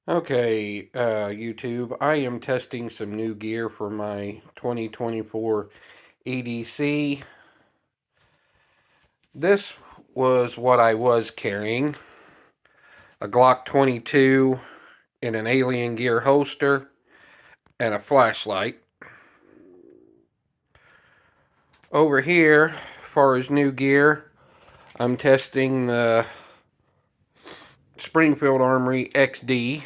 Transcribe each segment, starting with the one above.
Okay, YouTube, I am testing some new gear for my 2024 EDC. This was what I was carrying. A Glock 22 in an alien gear holster and a flashlight. Over here, as far as new gear, I'm testing the Springfield Armory XD.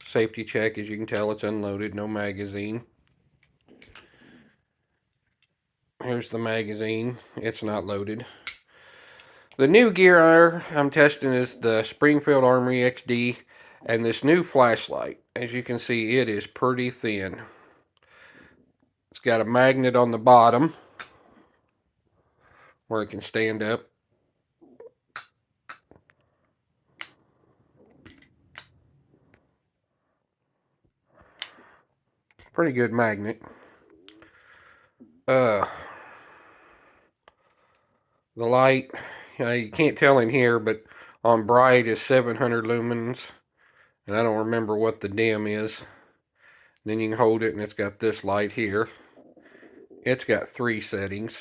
Safety check, as you can tell, it's unloaded, no magazine. Here's the magazine. It's not loaded. The new gear I'm testing is the Springfield Armory XD and this new flashlight. As you can see, it is pretty thin. It's got a magnet on the bottom where it can stand up. Pretty good magnet. The light, you can't tell in here, but on bright is 700 lumens, and I don't remember what the dim is. Then you can hold it, and it's got this light here. It's got 3 settings.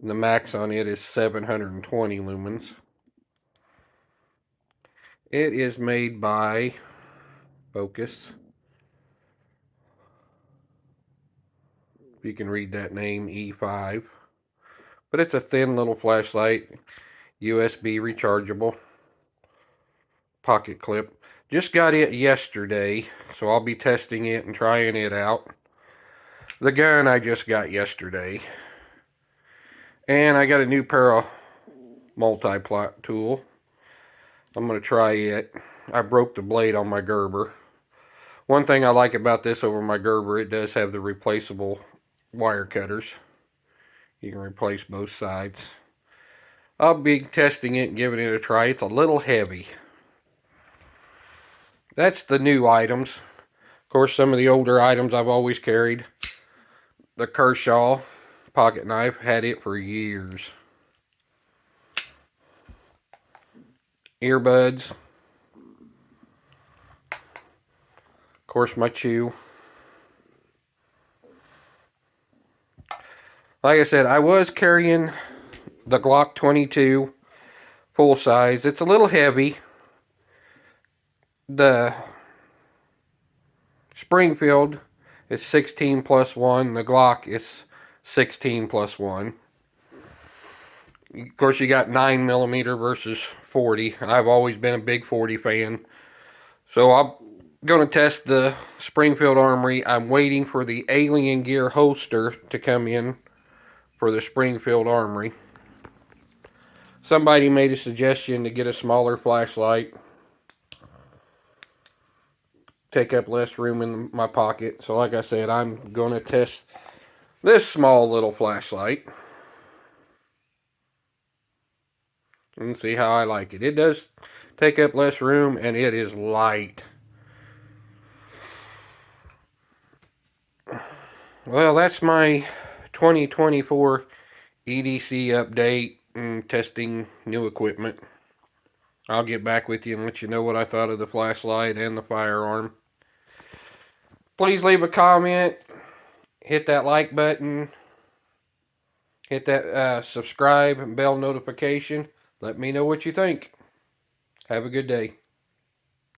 The max on it is 720 lumens. It is made by Focus. You can read that name, E5. But it's a thin little flashlight, USB rechargeable, pocket clip. Just got it yesterday, so I'll be testing it and trying it out. The gun I just got yesterday. And I got a new pair of multi-plot tool. I'm going to try it. I broke the blade on my Gerber. One thing I like about this over my Gerber, it does have the replaceable wire cutters. You can replace both sides. I'll be testing it and giving it a try. It's a little heavy. That's the new items. Of course, some of the older items I've always carried. The Kershaw pocket knife. Had it for years. Earbuds. Of course, my chew. Like I said, I was carrying the Glock 22 full size. It's a little heavy. The Springfield is 16 plus 1. The Glock is 16 plus 1. Of course, you got 9mm versus 40. I've always been a big 40 fan. So I'm going to test the Springfield Armory. I'm waiting for the alien gear holster to come in for the Springfield Armory. Somebody made a suggestion to get a smaller flashlight. Take up less room in my pocket. So like I said, I'm going to test this small little flashlight and see how I like it. It does take up less room and it is light. Well, that's my 2024 EDC update and testing new equipment. I'll get back with you and let you know what I thought of the flashlight and the firearm. Please leave a comment. Hit that like button. Hit that subscribe and bell notification. Let me know what you think. Have a good day.